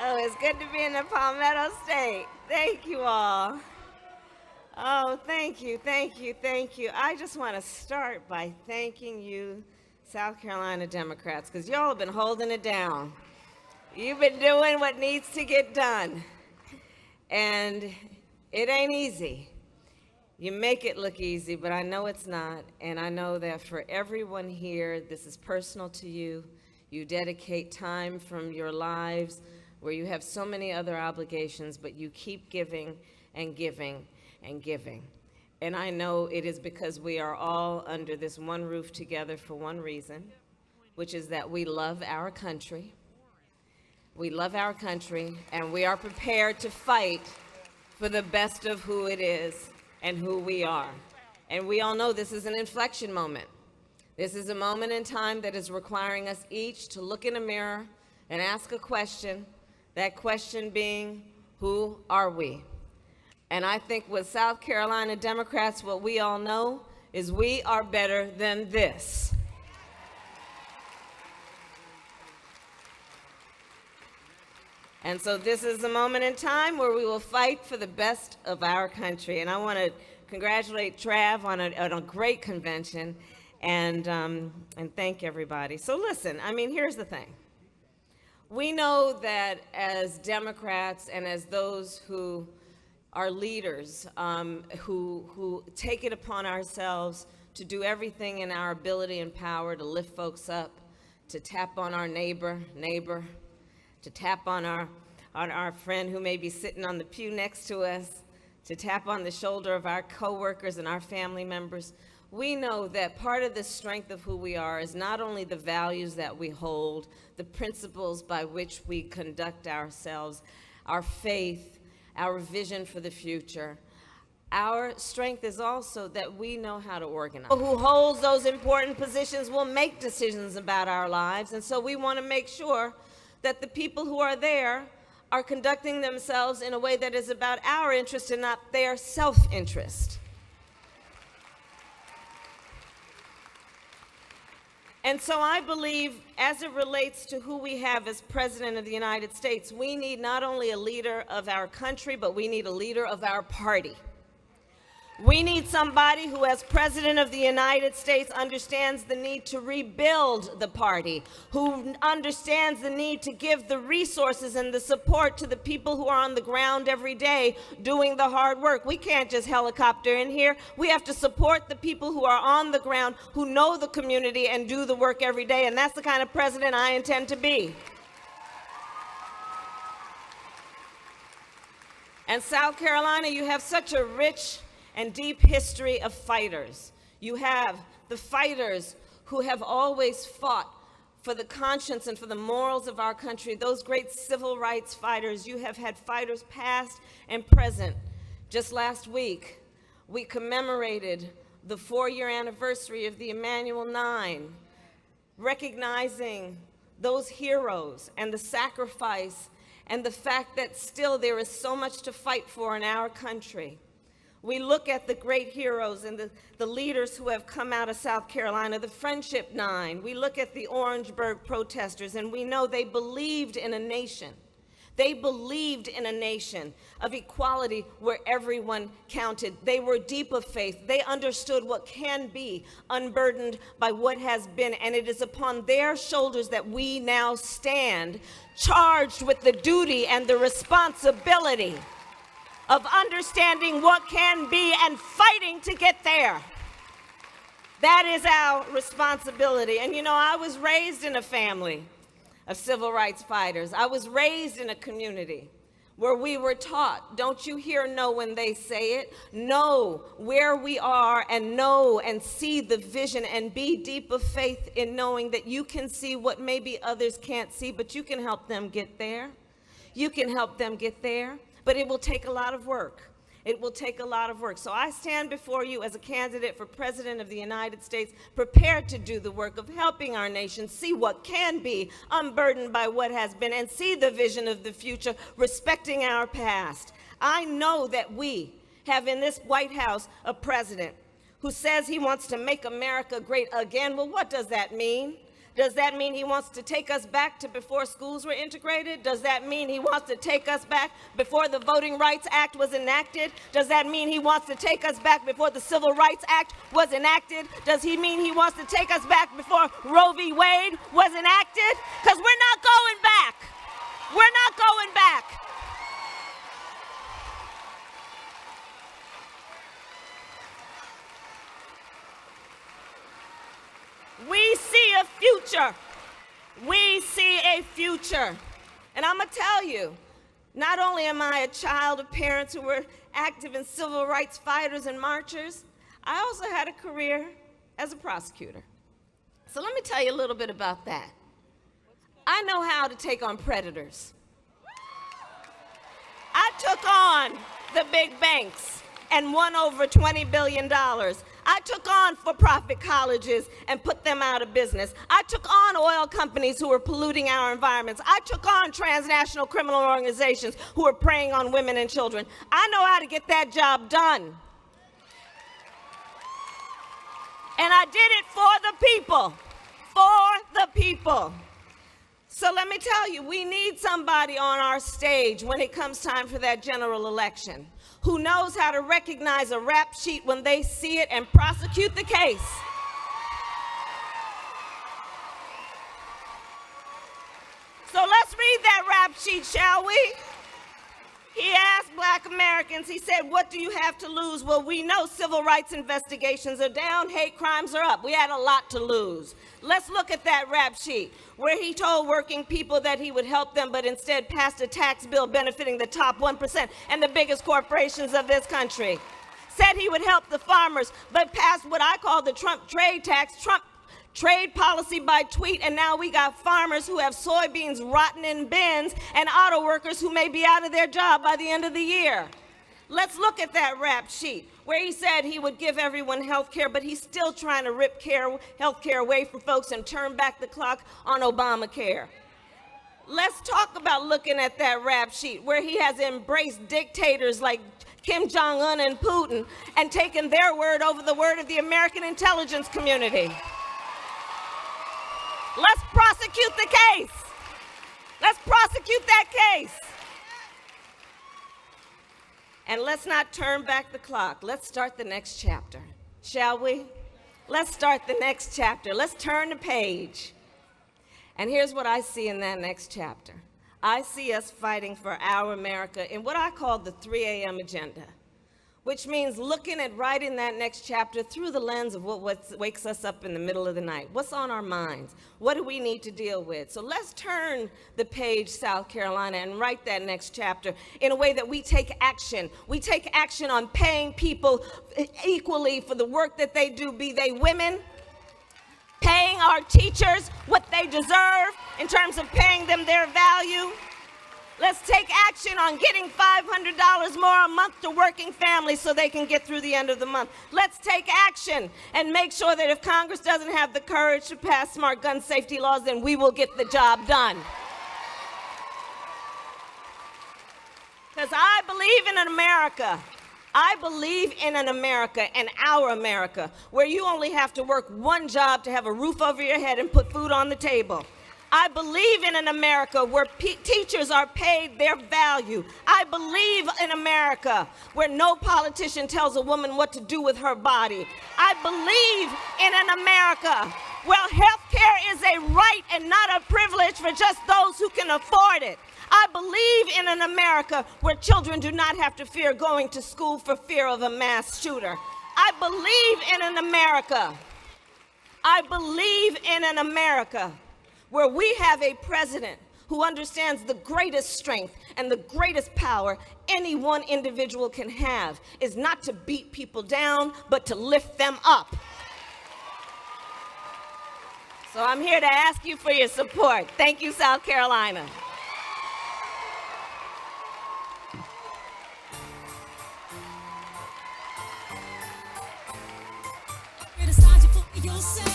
Oh, it's good to be in the Palmetto State. Thank you all. Oh, thank you, thank you, thank you. I just want to start by thanking you, South Carolina Democrats, because y'all have been holding it down. You've been doing what needs to get done. And it ain't easy. You make it look easy, but I know it's not. And I know that for everyone here, this is personal to you. You dedicate time from your lives where you have so many other obligations, but you keep giving and giving and giving. And I know it is because we are all under this one roof together for one reason, which is that we love our country. We love our country, and we are prepared to fight for the best of who it is and who we are. And we all know this is an inflection moment. This is a moment in time that is requiring us each to look in a mirror and ask a question, that question being, who are we? And I think with South Carolina Democrats, what we all know is we are better than this. And so this is a moment in time where we will fight for the best of our country. And I want to congratulate Trav on a great convention and thank everybody. So listen, I mean, here's the thing. We know that as Democrats and as those who are leaders, who take it upon ourselves to do everything in our ability and power to lift folks up, to tap on our neighbor, to tap on our friend who may be sitting on the pew next to us, to tap on the shoulder of our coworkers and our family members. We know that part of the strength of who we are is not only the values that we hold, the principles by which we conduct ourselves, our faith, our vision for the future. Our strength is also that we know how to organize. Who holds those important positions will make decisions about our lives, and so we want to make sure that the people who are there are conducting themselves in a way that is about our interest and not their self-interest. And so I believe, as it relates to who we have as President of the United States, we need not only a leader of our country, but we need a leader of our party. We need somebody who, as President of the United States, understands the need to rebuild the party, who understands the need to give the resources and the support to the people who are on the ground every day doing the hard work. We can't just helicopter in here. We have to support the people who are on the ground, who know the community and do the work every day, and that's the kind of president I intend to be. And South Carolina, you have such a rich and deep history of fighters. You have the fighters who have always fought for the conscience and for the morals of our country, those great civil rights fighters. You have had fighters past and present. Just last week, we commemorated the 4-year anniversary of the Emanuel 9, recognizing those heroes and the sacrifice and the fact that still there is so much to fight for in our country. We look at the great heroes and the leaders who have come out of South Carolina, the Friendship 9. We look at the Orangeburg protesters, and we know they believed in a nation. They believed in a nation of equality where everyone counted. They were deep of faith. They understood what can be, unburdened by what has been, and it is upon their shoulders that we now stand, charged with the duty and the responsibility of understanding what can be and fighting to get there. That is our responsibility. And you know, I was raised in a family of civil rights fighters. I was raised in a community where we were taught, don't you hear no when they say it? Know where we are and know and see the vision and be deep of faith in knowing that you can see what maybe others can't see, but you can help them get there. You can help them get there. But it will take a lot of work. It will take a lot of work. So I stand before you as a candidate for President of the United States, prepared to do the work of helping our nation see what can be, unburdened by what has been, and see the vision of the future, respecting our past. I know that we have in this White House a president who says he wants to make America great again. Well, what does that mean? Does that mean he wants to take us back to before schools were integrated? Does that mean he wants to take us back before the Voting Rights Act was enacted? Does that mean he wants to take us back before the Civil Rights Act was enacted? Does he mean he wants to take us back before Roe v. Wade was enacted? Because we're not going back. We're not going back. We see a future. We see a future. And I'm going to tell you, not only am I a child of parents who were active in civil rights fighters and marchers, I also had a career as a prosecutor. So let me tell you a little bit about that. I know how to take on predators. I took on the big banks and won over $20 billion. I took on for-profit colleges and put them out of business. I took on oil companies who were polluting our environments. I took on transnational criminal organizations who were preying on women and children. I know how to get that job done. And I did it for the people, for the people. So let me tell you, we need somebody on our stage when it comes time for that general election who knows how to recognize a rap sheet when they see it and prosecute the case. So let's read that rap sheet, shall we? He asked Black Americans, he said, what do you have to lose? Well, we know civil rights investigations are down, hate crimes are up. We had a lot to lose. Let's look at that rap sheet where he told working people that he would help them, but instead passed a tax bill benefiting the top 1% and the biggest corporations of this country. Said he would help the farmers, but passed what I call the Trump trade tax, Trump trade policy by tweet, and now we got farmers who have soybeans rotting in bins and auto workers who may be out of their job by the end of the year. Let's look at that rap sheet where he said he would give everyone health care, but he's still trying to rip health care away from folks and turn back the clock on Obamacare. Let's talk about looking at that rap sheet where he has embraced dictators like Kim Jong-un and Putin and taken their word over the word of the American intelligence community. Let's prosecute the case. Let's prosecute that case. And let's not turn back the clock. Let's start the next chapter, shall we? Let's start the next chapter. Let's turn the page. And here's what I see in that next chapter. I see us fighting for our America in what I call the 3 a.m. agenda, which means looking at writing that next chapter through the lens of what wakes us up in the middle of the night. What's on our minds? What do we need to deal with? So let's turn the page, South Carolina, and write that next chapter in a way that we take action. We take action on paying people equally for the work that they do, be they women, paying our teachers what they deserve in terms of paying them their value. Let's take action on getting $500 more a month to working families so they can get through the end of the month. Let's take action and make sure that if Congress doesn't have the courage to pass smart gun safety laws, then we will get the job done. Because I believe in an America. I believe in an America, and our America, where you only have to work one job to have a roof over your head and put food on the table. I believe in an America where teachers are paid their value. I believe in America where no politician tells a woman what to do with her body. I believe in an America where health care is a right and not a privilege for just those who can afford it. I believe in an America where children do not have to fear going to school for fear of a mass shooter. I believe in an America. I believe in an America where we have a president who understands the greatest strength and the greatest power any one individual can have is not to beat people down, but to lift them up. So I'm here to ask you for your support. Thank you, South Carolina. Criticize you for yourself.